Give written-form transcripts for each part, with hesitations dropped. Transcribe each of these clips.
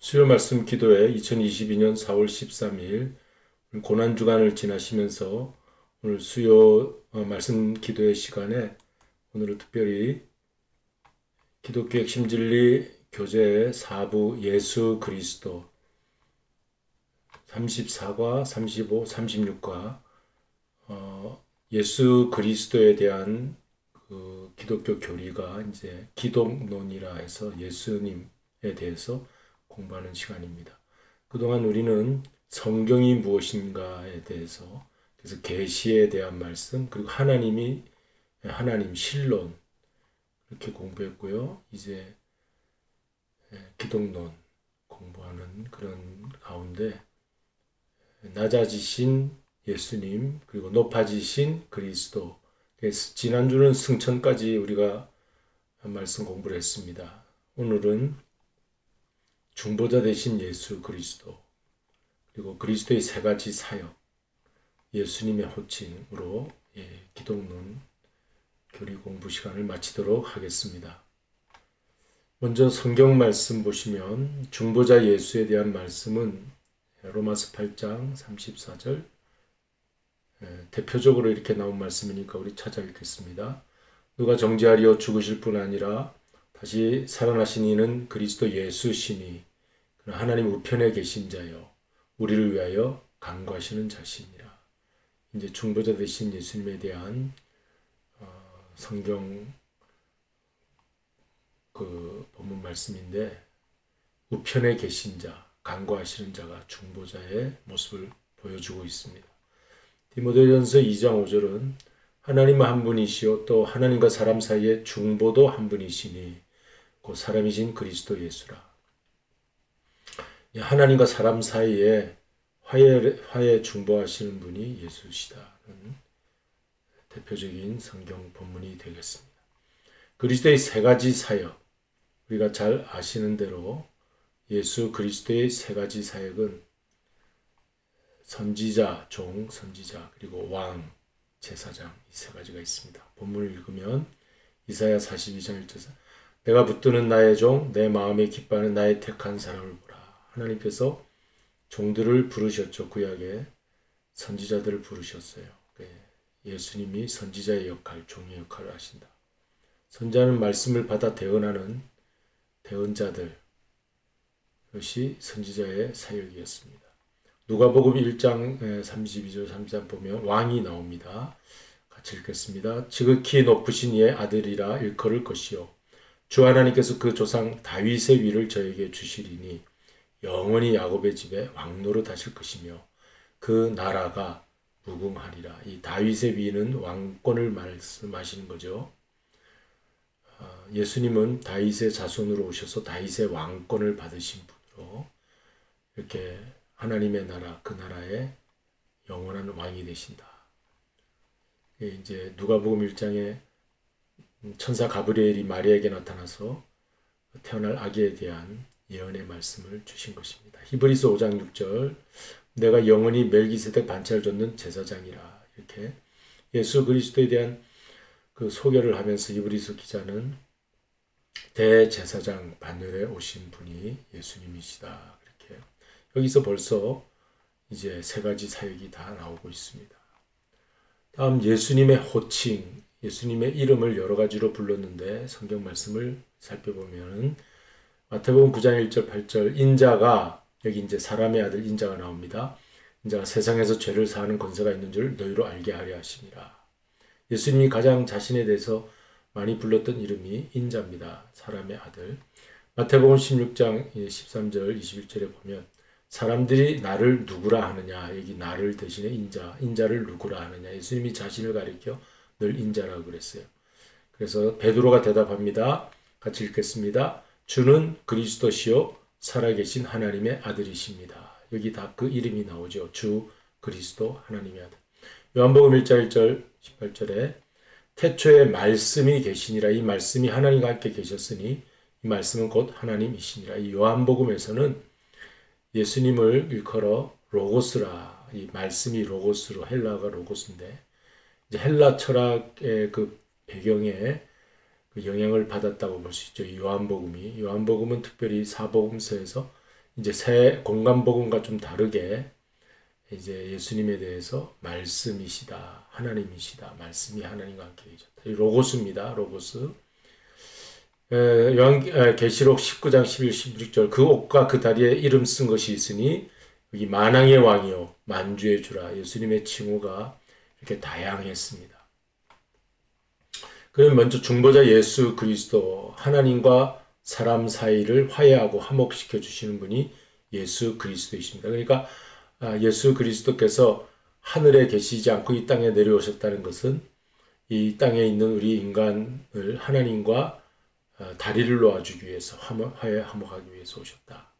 수요 말씀 기도회 2022년 4월 13일 고난주간을 지나시면서 오늘 수요 말씀 기도회 시간에 오늘은 특별히 기독교 핵심 진리 교재 4부 예수 그리스도 34과 35, 36과 예수 그리스도에 대한 그 기독교 교리가 이제 기독론이라 해서 예수님에 대해서 공부하는 시간입니다. 그동안 우리는 성경이 무엇인가에 대해서 그래서 계시에 대한 말씀 그리고 하나님 신론 이렇게 공부했고요. 이제 기독론 공부하는 그런 가운데 낮아지신 예수님 그리고 높아지신 그리스도 그래서 지난주는 승천까지 우리가 말씀 공부를 했습니다. 오늘은 중보자 되신 예수 그리스도 그리고 그리스도의 세 가지 사역 예수님의 호칭으로 기독론 교리 공부 시간을 마치도록 하겠습니다. 먼저 성경 말씀 보시면 중보자 예수에 대한 말씀은 로마서 8장 34절 대표적으로 이렇게 나온 말씀이니까 우리 찾아 읽겠습니다. 누가 정죄하리요 죽으실 뿐 아니라 다시 살아나신 이는 그리스도 예수시니 하나님 우편에 계신 자요 우리를 위하여 간구하시는 자시니라. 이제 중보자 되신 예수님에 대한 성경 그 본문 말씀인데 우편에 계신 자, 간구하시는 자가 중보자의 모습을 보여주고 있습니다. 디모데전서 2장 5절은 하나님은 한 분이시요 또 하나님과 사람 사이에 중보도 한 분이시니 그 사람이신 그리스도 예수라. 하나님과 사람 사이에 화해 중보하시는 분이 예수시다는 대표적인 성경 본문이 되겠습니다. 그리스도의 세 가지 사역, 우리가 잘 아시는 대로 예수 그리스도의 세 가지 사역은 선지자, 종, 선지자, 그리고 왕, 제사장 이 세 가지가 있습니다. 본문을 읽으면 이사야 42장 1절에서 내가 붙드는 나의 종, 내 마음에 기뻐하는 나의 택한 사람을 보라. 하나님께서 종들을 부르셨죠. 구약에 선지자들을 부르셨어요. 예수님이 선지자의 역할, 종의 역할을 하신다. 선지자는 말씀을 받아 대언하는 대언자들, 그것이 선지자의 사역이었습니다. 누가복음 1장 32절 33 보면 왕이 나옵니다. 같이 읽겠습니다. 지극히 높으신 이의 아들이라 일컬을 것이요 주 하나님께서 그 조상 다윗의 위를 저에게 주시리니 영원히 야곱의 집에 왕노릇 하실 것이며 그 나라가 무궁하리라. 이 다윗의 위는 왕권을 말씀하시는 거죠. 예수님은 다윗의 자손으로 오셔서 다윗의 왕권을 받으신 분으로 이렇게 하나님의 나라, 그 나라의 영원한 왕이 되신다. 이제 누가복음 1장에 천사 가브리엘이 마리아에게 나타나서 태어날 아기에 대한 예언의 말씀을 주신 것입니다. 히브리서 5장 6절 내가 영원히 멜기세덱 반차를 줬는 제사장이라. 이렇게 예수 그리스도에 대한 그 소개를 하면서 히브리서 기자는 대제사장 반열에 오신 분이 예수님이시다. 이렇게 여기서 벌써 이제 세 가지 사역이 다 나오고 있습니다. 다음 예수님의 호칭, 예수님의 이름을 여러 가지로 불렀는데 성경 말씀을 살펴보면 마태복음 9장 1절 8절 인자가 여기 이제 사람의 아들 인자가 나옵니다. 인자가 세상에서 죄를 사하는 권세가 있는 줄 너희로 알게 하려 하시니라. 예수님이 가장 자신에 대해서 많이 불렀던 이름이 인자입니다. 사람의 아들. 마태복음 16장 13절 21절에 보면 사람들이 나를 누구라 하느냐. 여기 나를 대신에 인자를 누구라 하느냐. 예수님이 자신을 가리켜 늘 인자라고 그랬어요. 그래서 베드로가 대답합니다. 같이 읽겠습니다. 주는 그리스도시요 살아계신 하나님의 아들이십니다. 여기 다 그 이름이 나오죠. 주 그리스도 하나님의 아들. 요한복음 1장 1절 18절에 태초에 말씀이 계시니라. 이 말씀이 하나님과 함께 계셨으니 이 말씀은 곧 하나님이시니라. 이 요한복음에서는 예수님을 일컬어 로고스라. 이 말씀이 로고스로 헬라가 로고스인데 이제 헬라 철학의 그 배경에 그 영향을 받았다고 볼 수 있죠. 이 요한복음은 특별히 사복음서에서 이제 새 공간복음과 좀 다르게 이제 예수님에 대해서 말씀이시다, 하나님이시다, 말씀이 하나님과 함께 계셨다. 로고스입니다. 로고스. 계시록 19장 11, 16절 그 옷과 그 다리에 이름 쓴 것이 있으니 여기 만왕의 왕이요 만주의 주라. 예수님의 칭호가 이렇게 다양했습니다. 그럼 먼저 중보자 예수 그리스도, 하나님과 사람 사이를 화해하고 화목시켜 주시는 분이 예수 그리스도이십니다. 그러니까 예수 그리스도께서 하늘에 계시지 않고 이 땅에 내려오셨다는 것은 이 땅에 있는 우리 인간을 하나님과 다리를 놓아주기 위해서 화해 화목하기 위해서 오셨다.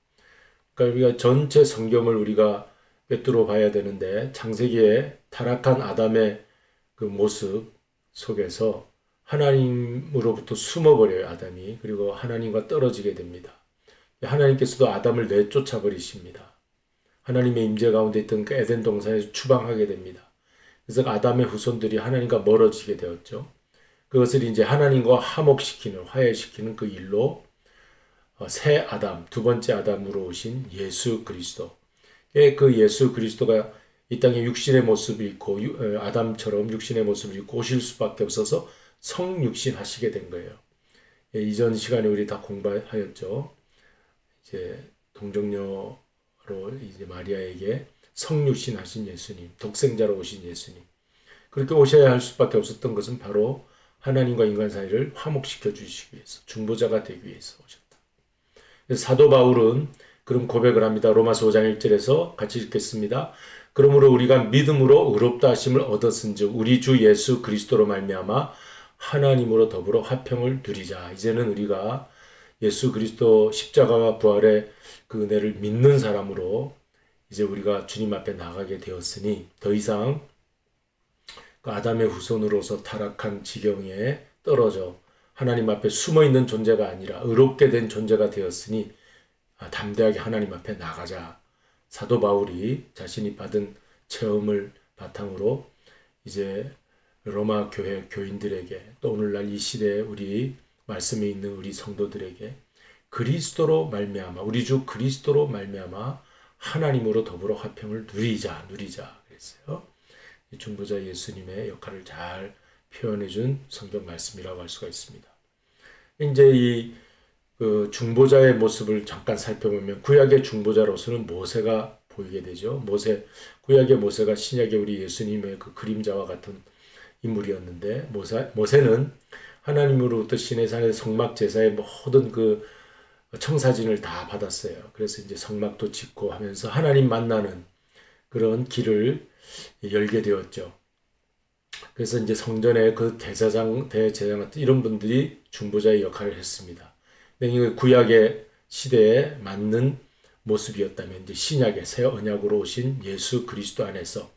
그러니까 우리가 전체 성경을 우리가 꿰뚫어 봐야 되는데 창세기에 타락한 아담의 그 모습 속에서 하나님으로부터 숨어버려요, 아담이. 그리고 하나님과 떨어지게 됩니다. 하나님께서도 아담을 내쫓아 버리십니다. 하나님의 임재 가운데 있던 그 에덴 동산에서 추방하게 됩니다. 그래서 아담의 후손들이 하나님과 멀어지게 되었죠. 그것을 이제 하나님과 화목시키는, 화해시키는 그 일로 새 아담, 두 번째 아담으로 오신 예수 그리스도. 그 예수 그리스도가 이 땅에 육신의 모습을 입고 아담처럼 육신의 모습을 입고 오실 수밖에 없어서 성육신 하시게 된 거예요. 이전 시간에 우리 다 공부하였죠. 이제 동정녀로 이제 마리아에게 성육신 하신 예수님, 독생자로 오신 예수님. 그렇게 오셔야 할 수밖에 없었던 것은 바로 하나님과 인간 사이를 화목시켜 주시기 위해서, 중보자가 되기 위해서 오셨다. 그래서 사도 바울은 그런 고백을 합니다. 로마서 5장 1절에서 같이 읽겠습니다. 그러므로 우리가 믿음으로 의롭다 하심을 얻었은즉 우리 주 예수 그리스도로 말미암아 하나님으로 더불어 화평을 누리자. 이제는 우리가 예수 그리스도 십자가와 부활의 그 은혜를 믿는 사람으로 이제 우리가 주님 앞에 나가게 되었으니 더 이상 그 아담의 후손으로서 타락한 지경에 떨어져 하나님 앞에 숨어있는 존재가 아니라 의롭게 된 존재가 되었으니 담대하게 하나님 앞에 나가자. 사도 바울이 자신이 받은 체험을 바탕으로 이제 로마 교회 교인들에게 또 오늘날 이 시대에 우리 말씀에 있는 우리 성도들에게 그리스도로 말미암아 우리 주 그리스도로 말미암아 하나님으로 더불어 화평을 누리자 그랬어요. 중보자 예수님의 역할을 잘 표현해 준 성경 말씀이라고 할 수가 있습니다. 이제 이 중보자의 모습을 잠깐 살펴보면 구약의 중보자로서는 모세가 보이게 되죠. 구약의 모세가 신약의 우리 예수님의 그 그림자와 같은 인물이었는데 모세는 하나님으로부터 시내산의 성막 제사의 모든 그 청사진을 다 받았어요. 그래서 이제 성막도 짓고 하면서 하나님 만나는 그런 길을 열게 되었죠. 그래서 이제 성전의 그 대제사장 같은 이런 분들이 중보자의 역할을 했습니다. 근데 구약의 시대에 맞는 모습이었다면 이제 신약의 새 언약으로 오신 예수 그리스도 안에서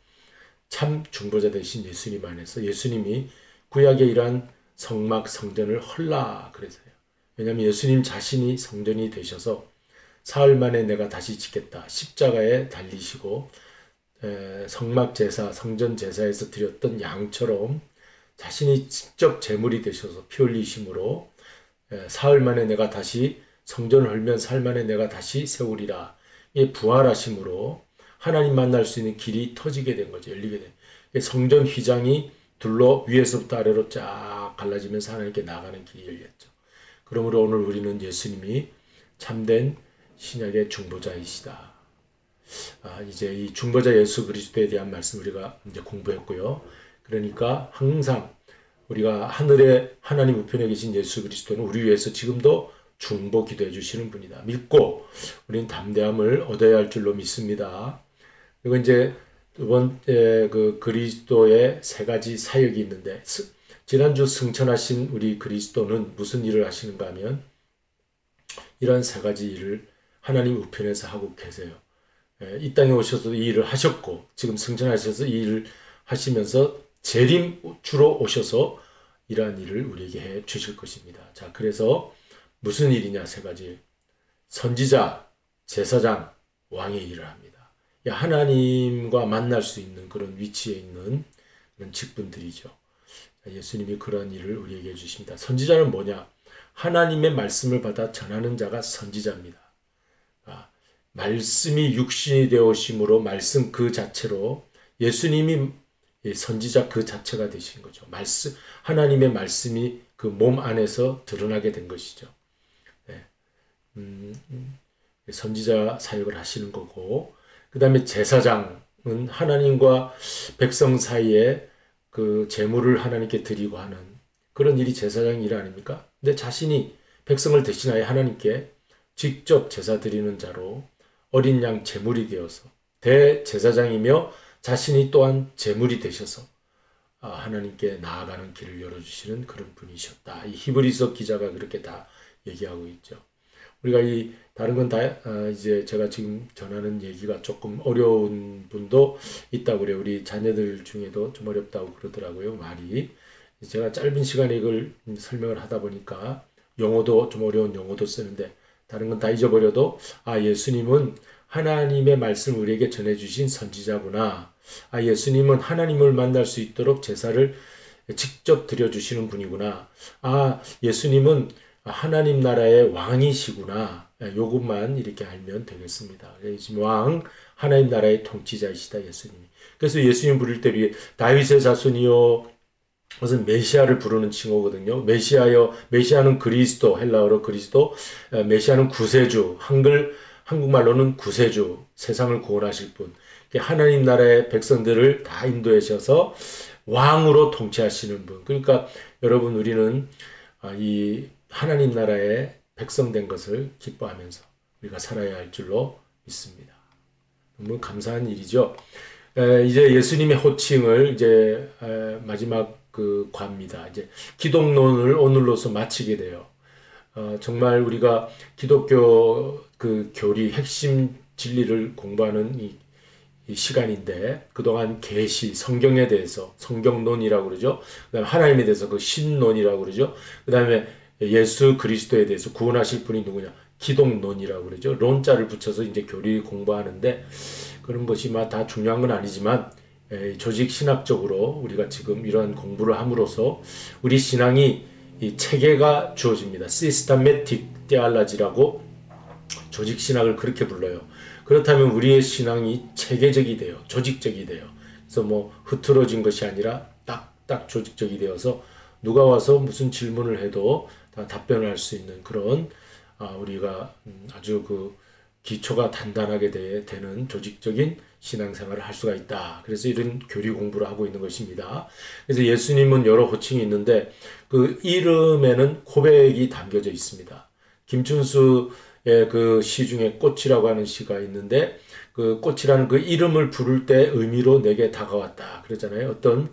참 중보자 되신 예수님 안에서 예수님이 구약의 이러한 성막 성전을 헐라 그래서요. 왜냐하면 예수님 자신이 성전이 되셔서 사흘 만에 내가 다시 짓겠다. 십자가에 달리시고 성막 제사, 성전 제사에서 드렸던 양처럼 자신이 직접 제물이 되셔서 피 흘리심으로 사흘 만에 내가 다시 성전을 헐면 사흘 만에 내가 다시 세우리라. 이 부활하심으로 하나님 만날 수 있는 길이 터지게 된 거죠. 열리게 된. 성전 휘장이 둘로 위에서부터 아래로 쫙 갈라지면서 하나님께 나가는 길이 열렸죠. 그러므로 오늘 우리는 예수님이 참된 신약의 중보자이시다. 이제 이 중보자 예수 그리스도에 대한 말씀 우리가 이제 공부했고요. 그러니까 항상 우리가 하늘에 하나님 우편에 계신 예수 그리스도는 우리 위해서 지금도 중보 기도해 주시는 분이다. 믿고 우리는 담대함을 얻어야 할 줄로 믿습니다. 그리고 이제 두 번째 그 그리스도의 세 가지 사역이 있는데 지난주 승천하신 우리 그리스도는 무슨 일을 하시는가 하면 이러한 세 가지 일을 하나님 우편에서 하고 계세요. 이 땅에 오셔서 이 일을 하셨고 지금 승천하셔서 이 일을 하시면서 재림주로 오셔서 이러한 일을 우리에게 해 주실 것입니다. 자, 그래서 무슨 일이냐 세 가지. 선지자, 제사장, 왕의 일을 합니다. 하나님과 만날 수 있는 그런 위치에 있는 그런 직분들이죠. 예수님이 그런 일을 우리에게 해주십니다. 선지자는 뭐냐? 하나님의 말씀을 받아 전하는 자가 선지자입니다. 말씀이 육신이 되어심으로 말씀 그 자체로 예수님이 선지자 그 자체가 되신 거죠. 말씀, 하나님의 말씀이 그 몸 안에서 드러나게 된 것이죠. 네. 선지자 사역을 하시는 거고, 그 다음에 제사장은 하나님과 백성 사이에 그 제물을 하나님께 드리고 하는 그런 일이 제사장 일 아닙니까? 근데 자신이 백성을 대신하여 하나님께 직접 제사 드리는 자로 어린 양 제물이 되어서 대제사장이며 자신이 또한 제물이 되셔서 하나님께 나아가는 길을 열어주시는 그런 분이셨다. 이 히브리서 기자가 그렇게 다 얘기하고 있죠. 우리가 이 다른 건 다 이제 제가 지금 전하는 얘기가 조금 어려운 분도 있다고 그래요. 우리 자녀들 중에도 좀 어렵다고 그러더라고요. 말이. 제가 짧은 시간에 이걸 설명을 하다 보니까 영어도 좀 어려운 영어도 쓰는데 다른 건 다 잊어버려도 예수님은 하나님의 말씀을 우리에게 전해주신 선지자구나. 예수님은 하나님을 만날 수 있도록 제사를 직접 드려주시는 분이구나. 예수님은 하나님 나라의 왕이시구나. 요것만 이렇게 알면 되겠습니다. 왕, 하나님 나라의 통치자이시다, 예수님이. 그래서 예수님 부를 때 다윗의 자손이요, 무슨 메시아를 부르는 칭호거든요. 메시아요, 메시아는 그리스도, 헬라어로 그리스도, 메시아는 구세주, 한국말로는 구세주, 세상을 구원하실 분. 하나님 나라의 백성들을 다 인도하셔서 왕으로 통치하시는 분. 그러니까 여러분, 우리는 이 하나님 나라의 백성 된 것을 기뻐하면서 우리가 살아야 할 줄로 믿습니다. 너무 감사한 일이죠. 이제 예수님의 호칭을 이제 마지막 그 과입니다. 이제 기독론을 오늘로서 마치게 돼요. 정말 우리가 기독교 그 교리 핵심 진리를 공부하는 이 시간인데 그동안 계시, 성경에 대해서 성경론이라고 그러죠. 그다음에 하나님에 대해서 그 신론이라고 그러죠. 그다음에 예수 그리스도에 대해서 구원하실 분이 누구냐? 기독론이라고 그러죠. 론자를 붙여서 이제 교리 공부하는데 그런 것이 다 중요한 건 아니지만 조직 신학적으로 우리가 지금 이러한 공부를 함으로써 우리 신앙이 이 체계가 주어집니다. 시스테매틱 테올로지라고 조직 신학을 그렇게 불러요. 그렇다면 우리의 신앙이 체계적이 돼요. 조직적이 돼요. 그래서 흐트러진 것이 아니라 딱 조직적이 되어서 누가 와서 무슨 질문을 해도 다 답변을 할 수 있는 그런 우리가 아주 그 기초가 단단하게 되는 조직적인 신앙생활을 할 수가 있다. 그래서 이런 교리 공부를 하고 있는 것입니다. 그래서 예수님은 여러 호칭이 있는데 그 이름에는 고백이 담겨져 있습니다. 김춘수의 그 시 중에 꽃이라고 하는 시가 있는데 그 꽃이라는 그 이름을 부를 때 의미로 내게 다가왔다. 그러잖아요. 어떤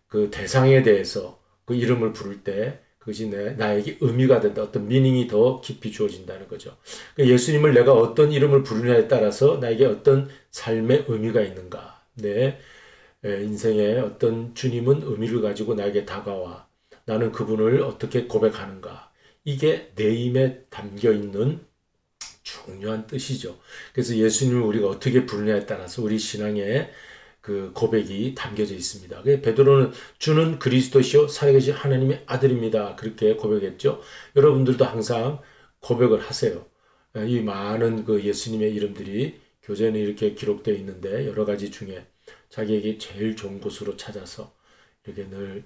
그 대상에 대해서 그 이름을 부를 때 그것이 나에게 의미가 된다. 어떤 미닝이 더 깊이 주어진다는 거죠. 예수님을 내가 어떤 이름을 부르냐에 따라서 나에게 어떤 삶의 의미가 있는가. 내 인생에 어떤 주님은 의미를 가지고 나에게 다가와 나는 그분을 어떻게 고백하는가. 이게 내 힘에 담겨있는 중요한 뜻이죠. 그래서 예수님을 우리가 어떻게 부르냐에 따라서 우리 신앙에 그 고백이 담겨져 있습니다. 베드로는 주는 그리스도시요 살아계신 하나님의 아들입니다. 그렇게 고백했죠. 여러분들도 항상 고백을 하세요. 이 많은 그 예수님의 이름들이 교재는 이렇게 기록되어 있는데 여러 가지 중에 자기에게 제일 좋은 곳으로 찾아서 이렇게 늘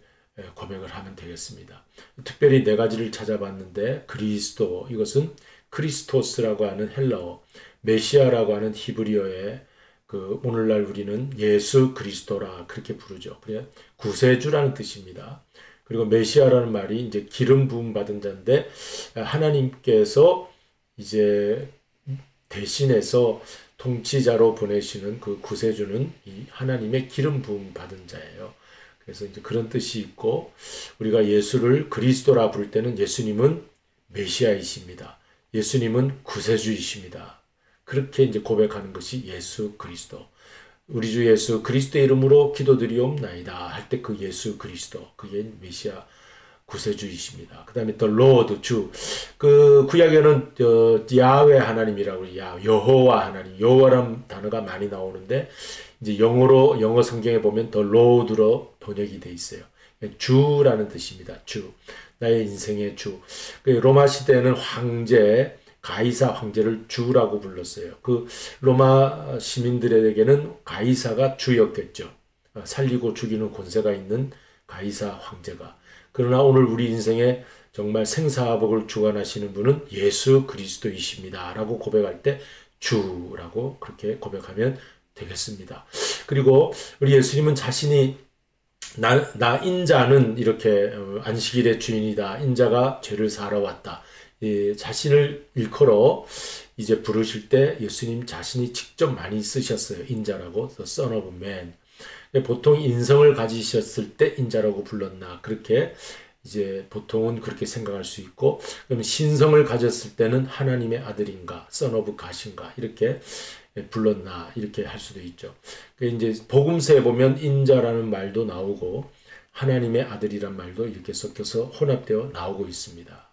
고백을 하면 되겠습니다. 특별히 네 가지를 찾아봤는데 그리스도, 이것은 크리스토스라고 하는 헬라어, 메시아라고 하는 히브리어의 그 오늘날 우리는 예수 그리스도라 그렇게 부르죠. 그래 구세주라는 뜻입니다. 그리고 메시아라는 말이 이제 기름 부음 받은 자인데 하나님께서 이제 대신해서 통치자로 보내시는 그 구세주는 이 하나님의 기름 부음 받은 자예요. 그래서 이제 그런 뜻이 있고 우리가 예수를 그리스도라 부를 때는 예수님은 메시아이십니다. 예수님은 구세주이십니다. 그렇게 이제 고백하는 것이 예수 그리스도. 우리 주 예수 그리스도의 이름으로 기도드리옵나이다 할 때 그 예수 그리스도, 그게 메시아 구세주이십니다. 그 다음에 the Lord, 주. 그 구약에는 야훼 하나님이라고 여호와 하나님, 여호와라는 단어가 많이 나오는데 이제 영어 성경에 보면 the Lord로 번역이 돼 있어요. 주라는 뜻입니다. 주. 나의 인생의 주. 로마 시대에는 황제, 가이사 황제를 주라고 불렀어요. 그 로마 시민들에게는 가이사가 주였겠죠. 살리고 죽이는 권세가 있는 가이사 황제가. 그러나 오늘 우리 인생에 정말 생사복을 주관하시는 분은 예수 그리스도이십니다. 라고 고백할 때 주라고 그렇게 고백하면 되겠습니다. 그리고 우리 예수님은 자신이 나 인자는 이렇게 안식일의 주인이다. 인자가 죄를 사러 왔다. 자신을 일컬어 이제 부르실 때 예수님 자신이 직접 많이 쓰셨어요. 인자라고, the Son of Man. 보통 인성을 가지셨을 때 인자라고 불렀나 그렇게 이제 보통은 그렇게 생각할 수 있고, 그럼 신성을 가졌을 때는 하나님의 아들인가, Son of God인가 이렇게 불렀나 이렇게 할 수도 있죠. 이제 복음서에 보면 인자라는 말도 나오고 하나님의 아들이란 말도 이렇게 섞여서 혼합되어 나오고 있습니다.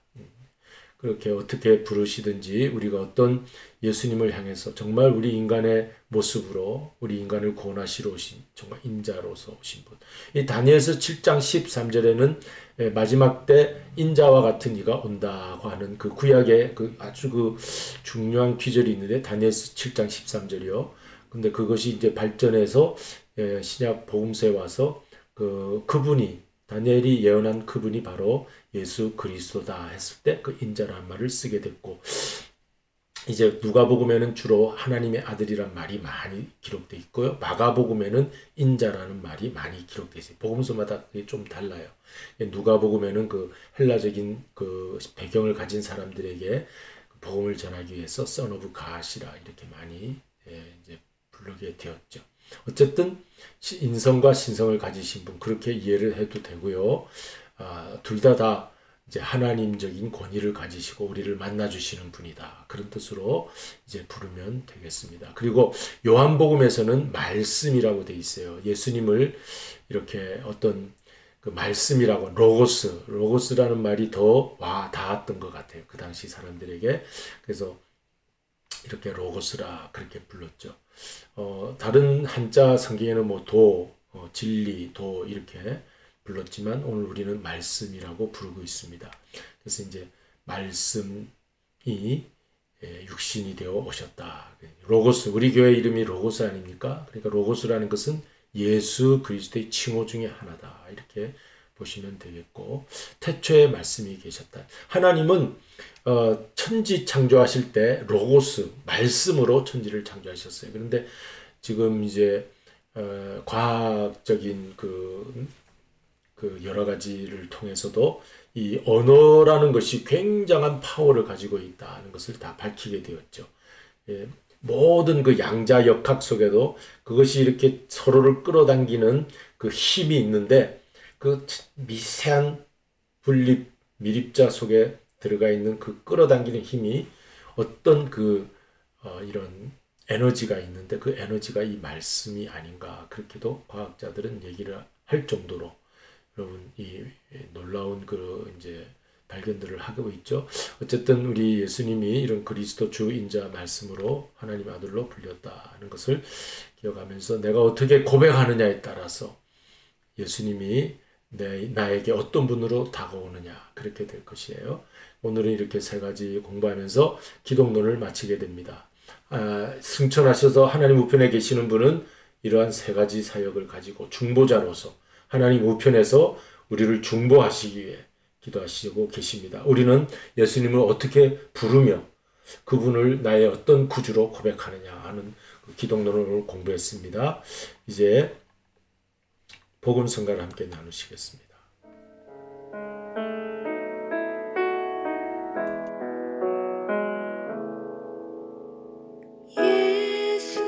그렇게 어떻게 부르시든지 우리가 어떤 예수님을 향해서 정말 우리 인간의 모습으로 우리 인간을 구원하시러 오신 정말 인자로서 오신 분. 이 다니엘서 7장 13절에는 마지막 때 인자와 같은 이가 온다고 하는 그 구약의 그 아주 그 중요한 귀절이 있는데 다니엘서 7장 13절이요. 근데 그것이 이제 발전해서 신약 복음서에 와서 그분이 다니엘이 예언한 그분이 바로 예수 그리스도다 했을 때 그 인자라는 말을 쓰게 됐고, 이제 누가복음에는 주로 하나님의 아들이란 말이 많이 기록되어 있고요. 마가복음에는 인자라는 말이 많이 기록되어 있어요. 복음서마다 그게 좀 달라요. 누가복음에는 그 헬라적인 그 배경을 가진 사람들에게 복음을 전하기 위해서 Son of God이라 이렇게 많이 이제 부르게 되었죠. 어쨌든 인성과 신성을 가지신 분 그렇게 이해를 해도 되고요. 둘 다 이제 하나님적인 권위를 가지시고 우리를 만나주시는 분이다. 그런 뜻으로 이제 부르면 되겠습니다. 그리고 요한복음에서는 말씀이라고 돼 있어요. 예수님을 이렇게 어떤 그 말씀이라고 로고스라는 말이 더 와 닿았던 것 같아요. 그 당시 사람들에게. 그래서 이렇게 로고스라 그렇게 불렀죠. 다른 한자 성경에는 뭐 진리, 도 이렇게 불렀지만 오늘 우리는 말씀이라고 부르고 있습니다. 그래서 이제 말씀이 육신이 되어 오셨다. 로고스, 우리 교회 이름이 로고스 아닙니까? 그러니까 로고스라는 것은 예수 그리스도의 칭호 중에 하나다. 이렇게 보시면 되겠고, 태초에 말씀이 계셨다. 하나님은 천지 창조하실 때 로고스, 말씀으로 천지를 창조하셨어요. 그런데 지금 이제 과학적인 그 여러 가지를 통해서도 이 언어라는 것이 굉장한 파워를 가지고 있다는 것을 다 밝히게 되었죠. 모든 그 양자역학 속에도 그것이 이렇게 서로를 끌어당기는 그 힘이 있는데, 그 미세한 분립 밀입자 속에 들어가 있는 그 끌어당기는 힘이 어떤 이런 에너지가 있는데 그 에너지가 이 말씀이 아닌가 그렇게도 과학자들은 얘기를 할 정도로 여러분 이 놀라운 이제 발견들을 하고 있죠. 어쨌든 우리 예수님이 이런 그리스도 주 인자 말씀으로 하나님 아들로 불렸다는 것을 기억하면서 내가 어떻게 고백하느냐에 따라서 예수님이 나에게 어떤 분으로 다가오느냐 그렇게 될 것이에요. 오늘은 이렇게 세 가지 공부하면서 기독론을 마치게 됩니다. 승천하셔서 하나님 우편에 계시는 분은 이러한 세 가지 사역을 가지고 중보자로서 하나님 우편에서 우리를 중보하시기 위해 기도하시고 계십니다. 우리는 예수님을 어떻게 부르며 그분을 나의 어떤 구주로 고백하느냐 하는 기독론을 오늘 공부했습니다. 이제 복음 성가를 함께 나누시겠습니다. 예수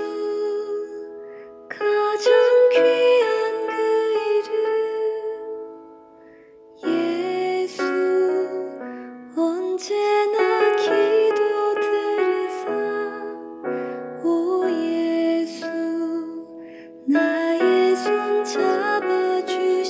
가장 귀한 그 이름 예수 언제나 기도 들으사 오 예수 나의 손 잡아주시는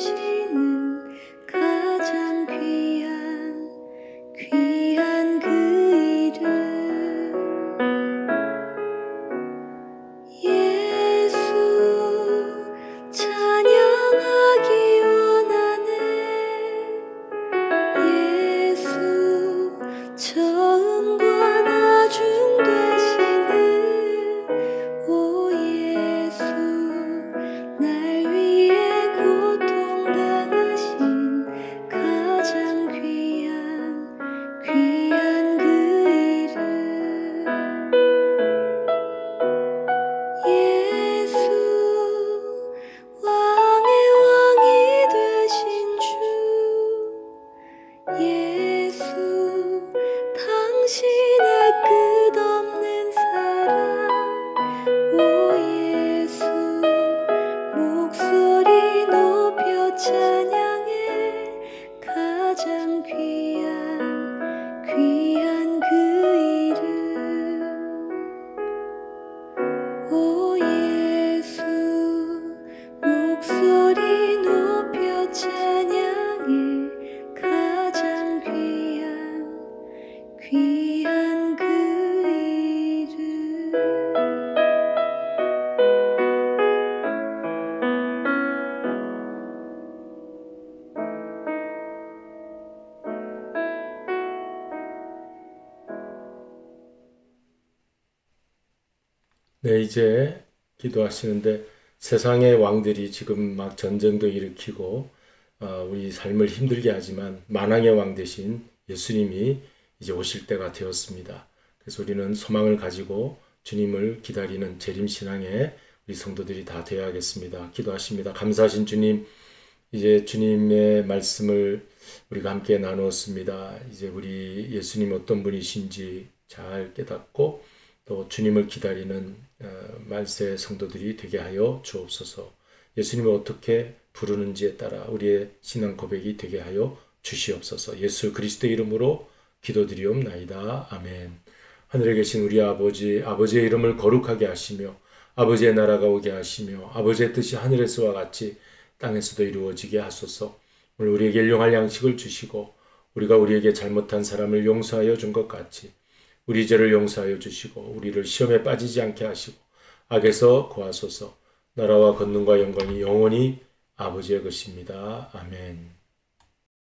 네, 이제 기도하시는데 세상의 왕들이 지금 막 전쟁도 일으키고 우리 삶을 힘들게 하지만 만왕의 왕 대신 예수님이 이제 오실 때가 되었습니다. 그래서 우리는 소망을 가지고 주님을 기다리는 재림신앙의 우리 성도들이 다 되어야겠습니다. 기도하십니다. 감사하신 주님, 이제 주님의 말씀을 우리가 함께 나누었습니다. 이제 우리 예수님 어떤 분이신지 잘 깨닫고 또 주님을 기다리는 말세 성도들이 되게 하여 주옵소서. 예수님을 어떻게 부르는지에 따라 우리의 신앙 고백이 되게 하여 주시옵소서. 예수 그리스도의 이름으로 기도드리옵나이다. 아멘. 하늘에 계신 우리 아버지, 아버지의 이름을 거룩하게 하시며 아버지의 나라가 오게 하시며 아버지의 뜻이 하늘에서와 같이 땅에서도 이루어지게 하소서. 오늘 우리에게 일용할 양식을 주시고 우리가 우리에게 잘못한 사람을 용서하여 준 것 같이 우리 죄를 용서하여 주시고 우리를 시험에 빠지지 않게 하시고 악에서 구하소서. 나라와 권능과 영광이 영원히 아버지의 것입니다. 아멘.